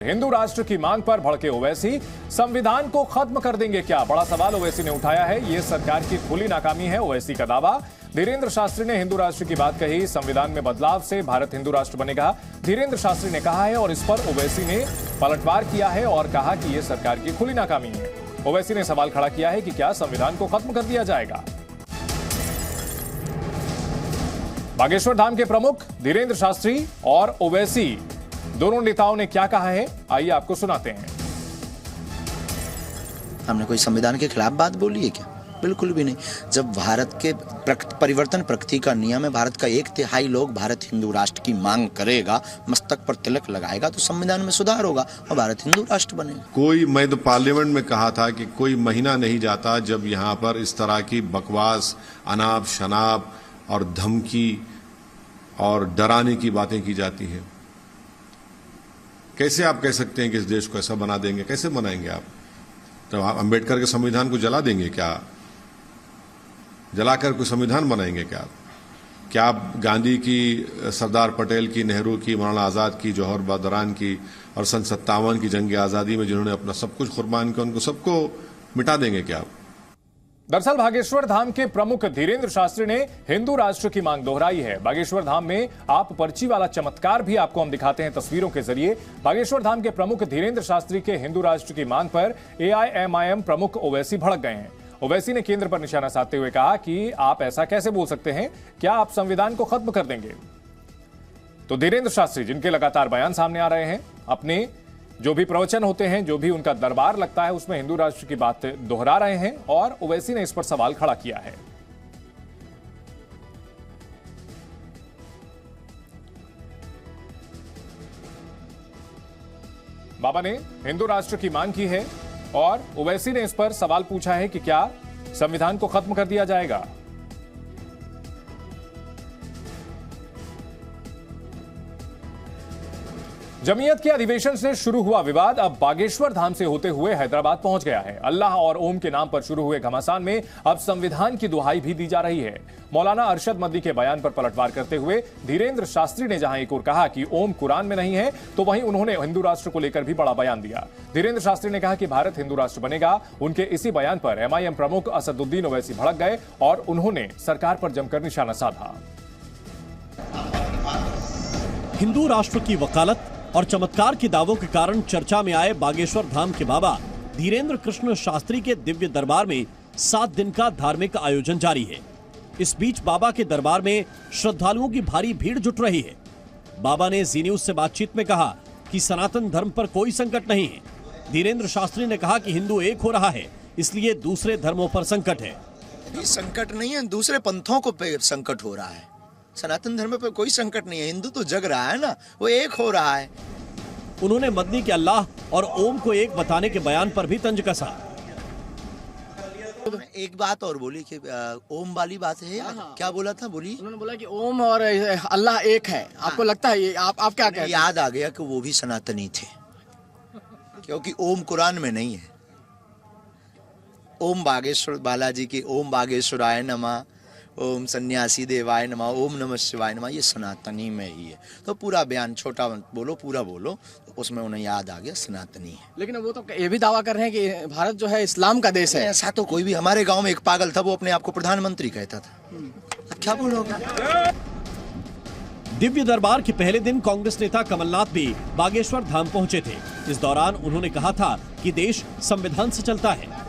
हिंदू राष्ट्र की मांग पर भड़के ओवैसी संविधान को खत्म कर देंगे क्या? बड़ा सवाल ओवैसी ने उठाया है। ये सरकार की खुली नाकामी है ओवैसी का दावा। धीरेन्द्र शास्त्री ने हिंदू राष्ट्र की बात कही। संविधान में बदलाव से भारत हिंदू राष्ट्र बनेगा, धीरेन्द्र शास्त्री ने कहा है और इस पर ओवैसी ने पलटवार किया है और कहा कि यह सरकार की खुली नाकामी है। ओवैसी ने सवाल खड़ा किया है कि क्या संविधान को खत्म कर दिया जाएगा? बागेश्वर धाम के प्रमुख धीरेन्द्र शास्त्री और ओवैसी दोनों नेताओं ने क्या कहा है, आइए आपको सुनाते हैं। हमने कोई संविधान के खिलाफ बात बोली है क्या? बिल्कुल भी नहीं। जब भारत के परिवर्तन प्रगति का नियम है, भारत का 1/3 लोग भारत हिंदू राष्ट्र की मांग करेगा, मस्तक पर तिलक लगाएगा, तो संविधान में सुधार होगा और भारत हिंदू राष्ट्र बनेगा। मैं तो पार्लियामेंट में कहा था कि कोई महीना नहीं जाता जब यहाँ पर इस तरह की बकवास, अनाप शनाप और धमकी और डराने की बातें की जाती है। कैसे आप कह सकते हैं कि इस देश को ऐसा बना देंगे? कैसे बनाएंगे आप? तो आप अंबेडकर के संविधान को जला देंगे क्या? जलाकर कोई संविधान बनाएंगे क्या? क्या आप गांधी की, सरदार पटेल की, नेहरू की, मौलाना आज़ाद की, जौहर बदरान की और सन 57 की जंग आज़ादी में जिन्होंने अपना सब कुछ कुर्बान किया, उनको सबको मिटा देंगे क्या आप? दरअसल बागेश्वर धाम के प्रमुख धीरेन्द्र शास्त्री ने हिंदू राष्ट्र की मांग दोहराई है। बागेश्वर धाम में आप पर्ची वाला चमत्कार भी आपको हम दिखाते हैं तस्वीरों के जरिए। बागेश्वर धाम के प्रमुख धीरेन्द्र शास्त्री के हिंदू राष्ट्र की मांग पर AIMIM प्रमुख ओवैसी भड़क गए हैं। ओवैसी ने केंद्र पर निशाना साधते हुए कहा कि आप ऐसा कैसे बोल सकते हैं? क्या आप संविधान को खत्म कर देंगे? तो धीरेन्द्र शास्त्री, जिनके लगातार बयान सामने आ रहे हैं, अपने जो भी प्रवचन होते हैं, जो भी उनका दरबार लगता है, उसमें हिंदू राष्ट्र की बात दोहरा रहे हैं और ओवैसी ने इस पर सवाल खड़ा किया है। बाबा ने हिंदू राष्ट्र की मांग की है और ओवैसी ने इस पर सवाल पूछा है कि क्या संविधान को खत्म कर दिया जाएगा? जमीयत के अधिवेशन से शुरू हुआ विवाद अब बागेश्वर धाम से होते हुए हैदराबाद पहुंच गया है। अल्लाह और ओम के नाम पर शुरू हुए घमासान में अब संविधान की दुहाई भी दी जा रही है। मौलाना अरशद मदनी के बयान पर पलटवार करते हुए धीरेन्द्र शास्त्री ने जहां एक ओर कहा कि ओम कुरान में नहीं है, तो वहीं उन्होंने हिंदू राष्ट्र को लेकर भी बड़ा बयान दिया। धीरेन्द्र शास्त्री ने कहा कि भारत हिंदू राष्ट्र बनेगा। उनके इसी बयान पर MIM प्रमुख असदुद्दीन ओवैसी भड़क गए और उन्होंने सरकार पर जमकर निशाना साधा। हिंदू राष्ट्र की वकालत और चमत्कार के दावों के कारण चर्चा में आए बागेश्वर धाम के बाबा धीरेन्द्र कृष्ण शास्त्री के दिव्य दरबार में 7 दिन का धार्मिक आयोजन जारी है। इस बीच बाबा के दरबार में श्रद्धालुओं की भारी भीड़ जुट रही है। बाबा ने जी न्यूज से बातचीत में कहा कि सनातन धर्म पर कोई संकट नहीं है। धीरेन्द्र शास्त्री ने कहा कि हिंदू एक हो रहा है, इसलिए दूसरे धर्मों पर संकट है। ये संकट नहीं है, दूसरे पंथों को संकट हो रहा है। सनातन धर्म पर कोई संकट नहीं है। हिंदू तो जग रहा है ना, वो एक हो रहा है। उन्होंने मदनी के अल्लाह और ओम को एक बताने के बयान पर भी तंज कसा। एक बात और बोली कि ओम वाली बात है। हाँ। क्या बोला था? बोली। उन्होंने बोला कि ओम और अल्लाह एक है। हाँ। आपको लगता है ये आप क्या कहते हैं? याद आ गया कि वो भी सनातनी थे, क्योंकि ओम कुरान में नहीं है। ओम बागेश्वर बालाजी की ओम बागेश्वराय नमः, ओम सन्यासी देवाय नमः, ओम नमः शिवाय नमः, ये सनातनी में ही है। तो पूरा बयान छोटा बोलो, पूरा बोलो, तो उसमें उन्हें याद आ गया सनातनी है। लेकिन वो तो ये भी दावा कर रहे हैं कि भारत जो है इस्लाम का देश है। ऐसा तो कोई भी, हमारे गांव में एक पागल था, वो अपने आप को प्रधानमंत्री कहता था। अब क्या बोलोगे? दिव्य दरबार के पहले दिन कांग्रेस नेता कमलनाथ भी बागेश्वर धाम पहुंचे थे। इस दौरान उन्होंने कहा था कि देश संविधान से चलता है।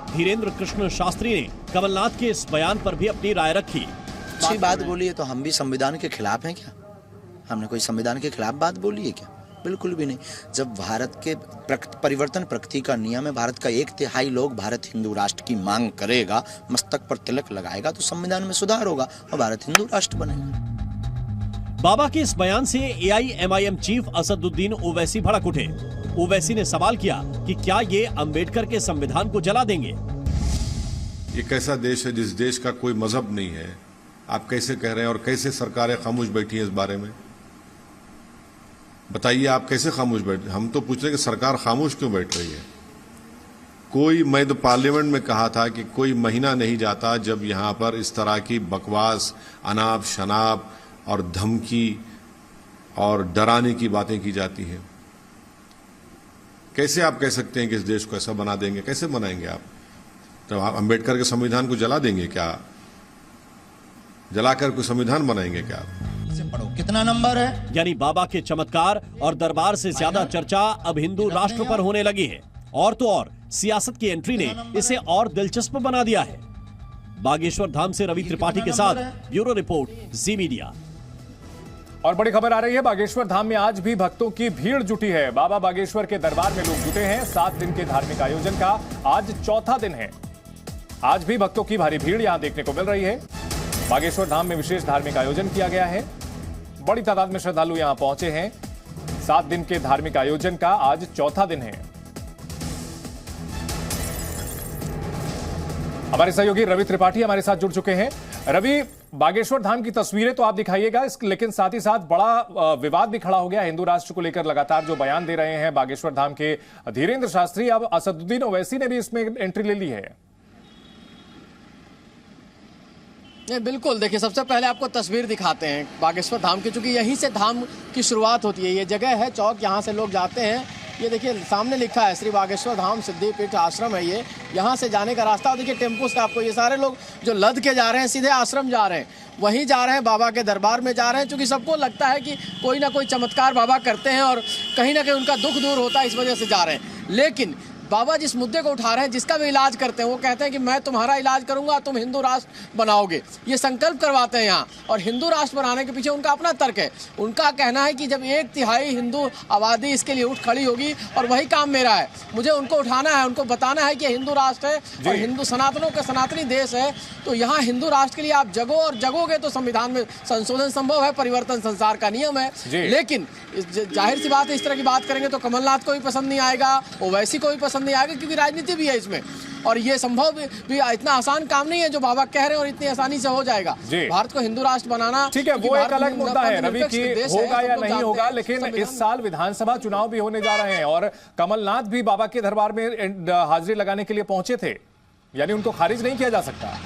धीरेन्द्र कृष्ण शास्त्री ने कमलनाथ के इस बयान पर भी अपनी राय रखी। अच्छी बात बोली है, तो हम भी संविधान के खिलाफ हैं क्या? हमने कोई संविधान के खिलाफ बात बोली है क्या? बिल्कुल भी नहीं। जब भारत के परिवर्तन प्रगति का नियम है, भारत का 1/3 लोग भारत हिंदू राष्ट्र की मांग करेगा, मस्तक पर तिलक लगाएगा, तो संविधान में सुधार होगा और भारत हिंदू राष्ट्र बनेगा। बाबा के इस बयान से AIMIM चीफ असदुद्दीन ओवैसी भड़क उठे। ओवैसी ने सवाल किया कि क्या ये अंबेडकर के संविधान को जला देंगे? ये कैसा देश है जिस देश का कोई मजहब नहीं है? आप कैसे कह रहे हैं? और कैसे सरकारें खामोश बैठी हैं इस बारे में? बताइए, आप कैसे खामोश बैठ? हम तो पूछ रहे हैं कि सरकार खामोश क्यों बैठ रही है? मैं तो पार्लियामेंट में कहा था कि कोई महीना नहीं जाता जब यहाँ पर इस तरह की बकवास, अनाप शनाप और धमकी और डराने की बातें की जाती है। कैसे आप कह सकते हैं कि इस देश को ऐसा बना देंगे? कैसे बनाएंगे आप? तो आप अंबेडकर के संविधान को जला देंगे क्या? जलाकर कोई संविधान बनाएंगे क्या? इसे पढ़ो, कितना नंबर है? यानी बाबा के चमत्कार और दरबार से ज्यादा चर्चा अब हिंदू राष्ट्र पर होने लगी है। और तो और सियासत की एंट्री ने इसे और दिलचस्प बना दिया है। बागेश्वर धाम से रवि त्रिपाठी के साथ ब्यूरो रिपोर्ट, जी मीडिया। और बड़ी खबर आ रही है, बागेश्वर धाम में आज भी भक्तों की भीड़ जुटी है। बाबा बागेश्वर के दरबार में लोग जुटे हैं। 7 दिन के धार्मिक आयोजन का आज चौथा दिन है। आज भी भक्तों की भारी भीड़ यहां देखने को मिल रही है। बागेश्वर धाम में विशेष धार्मिक आयोजन किया गया है। बड़ी तादाद में श्रद्धालु यहां पहुंचे हैं। 7 दिन के धार्मिक आयोजन का आज चौथा दिन है। हमारे सहयोगी रवि त्रिपाठी हमारे साथ जुड़ चुके हैं। रवि, बागेश्वर धाम की तस्वीरें तो आप दिखाइएगा, लेकिन साथ ही साथ बड़ा विवाद भी खड़ा हो गया हिंदू राष्ट्र को लेकर। लगातार जो बयान दे रहे हैं बागेश्वर धाम के धीरेन्द्र शास्त्री, अब असदुद्दीन ओवैसी ने भी इसमें एंट्री ले ली है। बिल्कुल, देखिए सबसे पहले आपको तस्वीर दिखाते हैं बागेश्वर धाम की, चूंकि यहीं से धाम की शुरुआत होती है। ये जगह है चौक, यहाँ से लोग जाते हैं। ये देखिए सामने लिखा है श्री बागेश्वर धाम सिद्धिपीठ आश्रम है ये। यहाँ से जाने का रास्ता, और देखिए टेम्पो से आपको ये सारे लोग जो लद के जा रहे हैं सीधे आश्रम जा रहे हैं, वहीं जा रहे हैं, बाबा के दरबार में जा रहे हैं। क्योंकि सबको लगता है कि कोई ना कोई चमत्कार बाबा करते हैं और कहीं ना कहीं उनका दुख दूर होता है, इस वजह से जा रहे हैं। लेकिन बाबा जिस मुद्दे को उठा रहे हैं, जिसका भी इलाज करते हैं, वो कहते हैं कि मैं तुम्हारा इलाज करूंगा, तुम हिंदू राष्ट्र बनाओगे, ये संकल्प करवाते हैं यहाँ। और हिंदू राष्ट्र बनाने के पीछे उनका अपना तर्क है। उनका कहना है कि जब 1/3 हिंदू आबादी इसके लिए उठ खड़ी होगी, और वही काम मेरा है, मुझे उनको उठाना है, उनको बताना है कि हिंदू राष्ट्र है और हिंदू सनातनों का सनातनी देश है। तो यहाँ हिंदू राष्ट्र के लिए आप जगो, और जगोगे तो संविधान में संशोधन संभव है, परिवर्तन संसार का नियम है। लेकिन जाहिर सी बात है, इस तरह की बात करेंगे तो कमलनाथ को भी पसंद नहीं आएगा, ओवैसी को भी पसंद नहीं आएगा, क्योंकि राजनीति भी है इसमें। और ये संभव भी इतना आसान काम नहीं है जो बाबा कह रहे हैं, और इतनी आसानी से हो जाएगा भारत को हिंदू राष्ट्र बनाना। ठीक है, वो एक अलग मुद्दा है रवि की होगा या नहीं होगा, लेकिन इस साल विधानसभा चुनाव भी होने जा रहे हैं और कमलनाथ भी बाबा के दरबार में हाजिरी लगाने के लिए पहुंचे थे, यानी उनको खारिज नहीं किया जा सकता।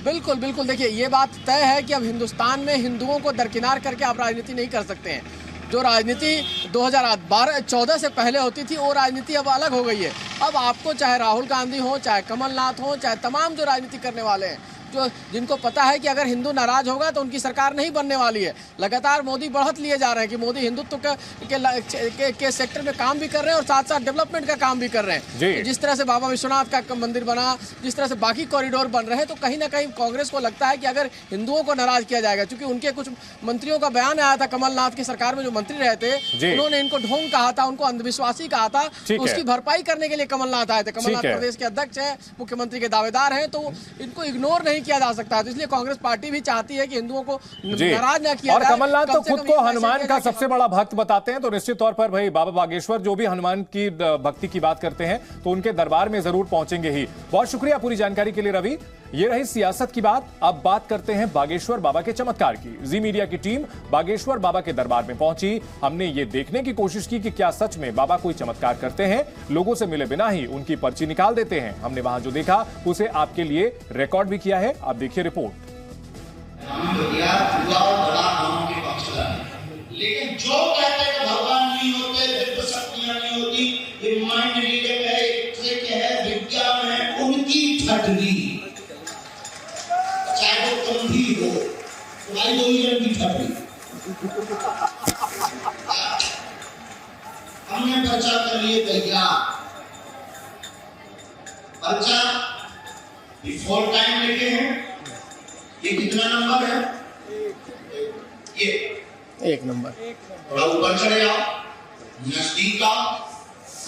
बिल्कुल बिल्कुल, देखिए ये बात तय है कि अब हिंदुस्तान में हिंदुओं को दरकिनार करके आप राजनीति नहीं कर सकते हैं। जो राजनीति 2014 से पहले होती थी, वो राजनीति अब अलग हो गई है। अब आपको चाहे राहुल गांधी हो, चाहे कमलनाथ हो, चाहे तमाम जो राजनीति करने वाले हैं, जो जिनको पता है कि अगर हिंदू नाराज होगा तो उनकी सरकार नहीं बनने वाली है। लगातार मोदी बढ़त लिए जा रहे हैं कि मोदी हिंदुत्व के सेक्टर में काम भी कर रहे हैं और साथ साथ डेवलपमेंट का काम भी कर रहे हैं। जिस तरह से बाबा विश्वनाथ का मंदिर बना, जिस तरह से बाकी कॉरिडोर बन रहे हैं, तो कहीं ना कहीं कांग्रेस को लगता है कि अगर हिंदुओं को नाराज किया जाएगा, क्योंकि उनके कुछ मंत्रियों का बयान आया था, कमलनाथ की सरकार में जो मंत्री रहे थे, उन्होंने इनको ढोंग कहा था, उनको अंधविश्वासी कहा था। तो उसकी भरपाई करने के लिए कमलनाथ आए थे। कमलनाथ प्रदेश के अध्यक्ष है, मुख्यमंत्री के दावेदार हैं, तो इनको इग्नोर नहीं किया जा सकता है। तो इसलिए कांग्रेस पार्टी भी चाहती है कि हिंदुओं को नाराज न किया जाए। और कमलनाथ तो खुद को हनुमान का सबसे बड़ा भक्त बताते हैं, तो निश्चित तौर पर भाई बाबा बागेश्वर जो भी हनुमान की भक्ति की बात करते हैं, तो उनके दरबार में जरूर पहुंचेंगे ही। बहुत शुक्रिया पूरी जानकारी के लिए रवि। ये रही सियासत की बात। अब बात करते हैं बागेश्वर बाबा के चमत्कार की। जी मीडिया की टीम बागेश्वर बाबा के दरबार में पहुंची। हमने ये देखने की कोशिश की कि क्या सच में बाबा कोई चमत्कार करते हैं, लोगों से मिले बिना ही उनकी पर्ची निकाल देते हैं। हमने वहां जो देखा उसे आपके लिए रिकॉर्ड भी किया है, आप देखिए रिपोर्ट। लेकिन जो कहते हैं भगवान नहीं होते, दिव्य शक्तियां नहीं होती, ये माइंड रीडिंग है, ट्रिक है, विज्ञान है, उनकी ठगनी। चाहे वो तुम भी हो, तुम्हारी 2 ही जन की ठगनी। हमने पर्चा कर लिए तैयार, पर्चा बिफोर टाइम लेके हैं। ये कितना नंबर है? ये 1 नंबर। थोड़ा ऊपर चले जाओ, नजदीक आओ,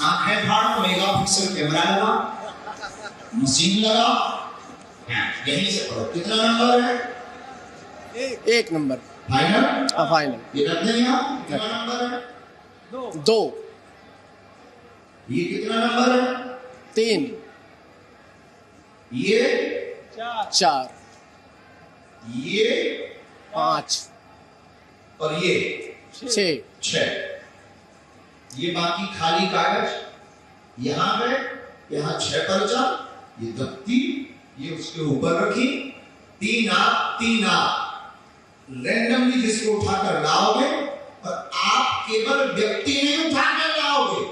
आंखें फाड़ो, मेगापिक्सल कैमरा लगा, मशीन लगा, यहीं से पढ़ो। कितना नंबर है? 1 नंबर। फाइनल? फाइनल। ये रख दें यहाँ। कितना नंबर है? 2। ये कितना नंबर है? 3। ये 4। ये 5 और ये 6। ये बाकी खाली कागज यहाँ पे, यहाँ 6 पर्चा, ये दफ्ती, ये उसके ऊपर रखी। 3 आप रैंडमली जिसको उठाकर लाओगे और आप केवल व्यक्ति नहीं उठा कर लाओगे,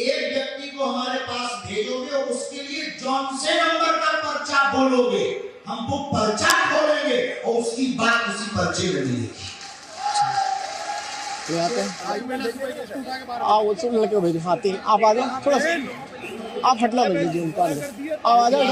एक व्यक्ति को हमारे पास भेजोगे और उसके लिए जौन से नंबर का पर्चा बोलोगे, हम वो पर्चा खोलेंगे और उसकी बात उसी पर्चे में मिलेगी। वो सब लड़के को भेजो, आते हैं आप आ जाओ, थोड़ा सा आप हटना भेज दीजिए उनको, आ जाओ।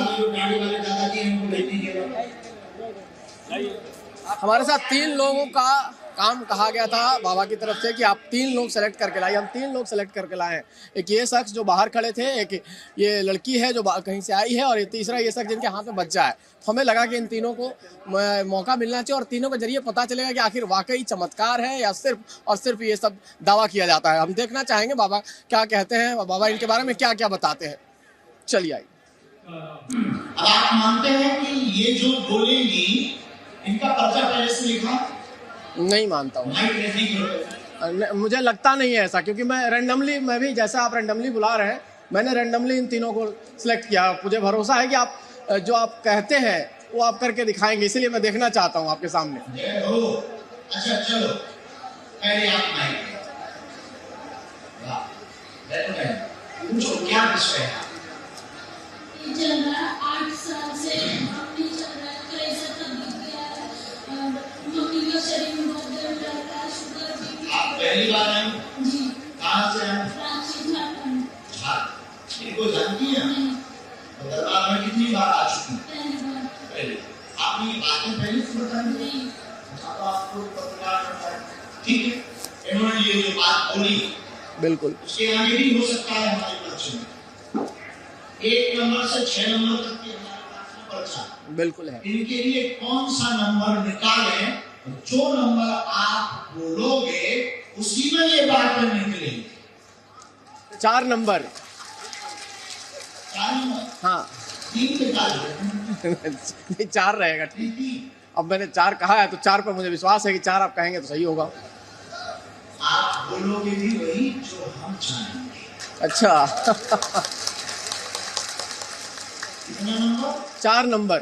हमारे साथ 3 लोगों का काम कहा गया था बाबा की तरफ से कि आप 3 लोग सेलेक्ट करके लाइए। हम 3 लोग सेलेक्ट करके लाए हैं। एक ये शख्स जो बाहर खड़े थे, एक ये लड़की है जो कहीं से आई है, और तीसरा ये शख्स जिनके हाथ में बच्चा है। तो हमें लगा कि इन तीनों को मौका मिलना चाहिए और तीनों के जरिए पता चलेगा कि आखिर वाकई चमत्कार है या सिर्फ और सिर्फ ये सब दावा किया जाता है। हम देखना चाहेंगे बाबा क्या कहते हैं, बाबा इनके बारे में क्या क्या बताते हैं। चलिए आइए। अब आप मानते हैं कि ये जो बोलेंगी इनका पर्चा पहले से लिखा? नहीं मानता हूँ, मुझे लगता नहीं है ऐसा, क्योंकि मैं रैंडमली, मैं भी जैसा आप रैंडमली बुला रहे हैं, मैंने रैंडमली इन तीनों को सिलेक्ट किया। मुझे भरोसा है कि आप जो आप कहते हैं वो आप करके दिखाएंगे, इसलिए मैं देखना चाहता हूँ आपके सामने। अच्छा चलो, पहले आप पूछो क्या विषय है? 8 साल से अपनी चल रहा है, तो ऐसा तब बीत गया है, मम्मी के शरीर में बहुत दर्द रहता है, शुगर भी। आप पहली बार आए? जी। कहाँ से आए? रांची झारखंड। इनको जानती हैं? दरबार में कितनी बार आ चुकी हैं? पहली बार। पहले आपने ये बातें पहले से बताई? नहीं। आपको पत्रकार करता है, ठीक है, इन्होंने ये जो बात बोली बिल्कुल उसके आगे भी हो सकता है हमारे पर्चे में 1 नंबर से 6 नंबर तक की हमारे पास में पर्चा बिल्कुल है। इनके लिए कौन सा नंबर निकालें, जो नंबर आप बोलोगे उसी में ये बातें निकलेंगी। 4 नंबर। 4 नंबर? हाँ 3 निकालो। नहीं 4 रहेगा, ठीक। अब मैंने 4 कहा है तो 4 पर मुझे विश्वास है कि 4 आप कहेंगे तो सही होगा। आप बोलोगे भी वही जो हम चाहेंगे। अच्छा कितना नंबर? 4 नंबर।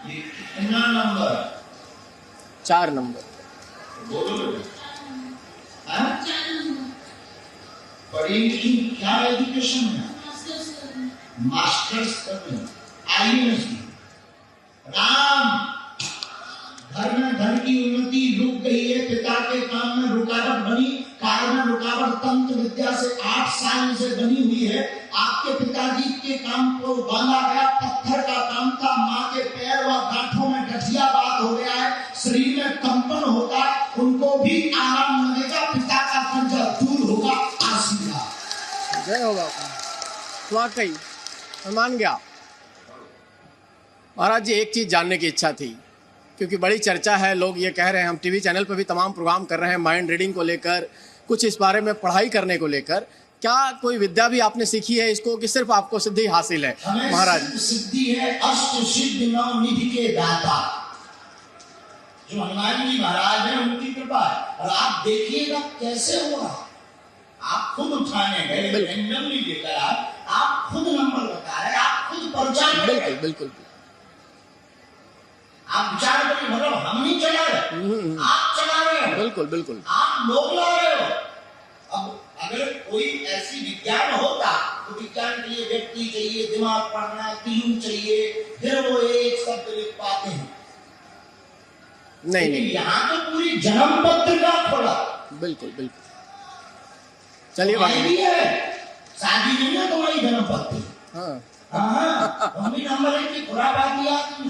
ये कितना नंबर? 4 नंबर। बोलोगे? हाँ? पढ़ी लिखी क्या एजुकेशन है? मास्टर्स करनी। आइए राम, घर में धन की उन्नति रुक गई है, पिता के काम में रुकावट बनी, कार्य में रुकावट तंत्र विद्या से 8 साल से बनी हुई है। आपके पिताजी के काम को बांधा गया, पत्थर का काम था, माँ के पैर व गांठों में गठिया बात हो गया है, शरीर में कंपन होगा, उनको भी आराम मिलेगा, पिता का पंजा दूर होगा। आशीर्वाद जय होगा। वाकई मैं मान गया। महाराज जी, एक चीज जानने की इच्छा थी, क्योंकि बड़ी चर्चा है, लोग ये कह रहे हैं, हम टीवी चैनल पर भी तमाम प्रोग्राम कर रहे हैं माइंड रीडिंग को लेकर, कुछ इस बारे में पढ़ाई करने को लेकर, क्या कोई विद्या भी आपने सीखी है इसको, कि सिर्फ आपको सिद्धि हासिल है? महाराज सिद्धि है, अष्ट सिद्धि नौ निधि के दाता जो हनुमान जी महाराज है, उनकी कृपा है। और आप देखिएगा कैसे हुआ, आप खुद उठाने गए, रैंडमली लेकर आप खुद नंबर बता रहे, आप खुद पर्चा। बिल्कुल बिल्कुल। आप विचार करिए, मतलब हम नहीं चला रहे, आप चला रहे हो। बिल्कुल बिल्कुल। आप लोग ला रहे हो। अब अगर कोई ऐसी विज्ञान होता तो विज्ञान के लिए व्यक्ति चाहिए, दिमाग पढ़ना, तीन चाहिए, फिर वो एक शब्द लिख पाते हैं। नहीं, यहाँ तो पूरी जन्म पत्रिका खोला। बिल्कुल बिल्कुल। चलिए भी है, शादी नहीं है तुम्हारी जन्म पत्रिका। हाँ हाँ, हम भी नंबर 1 की खुराबादी आती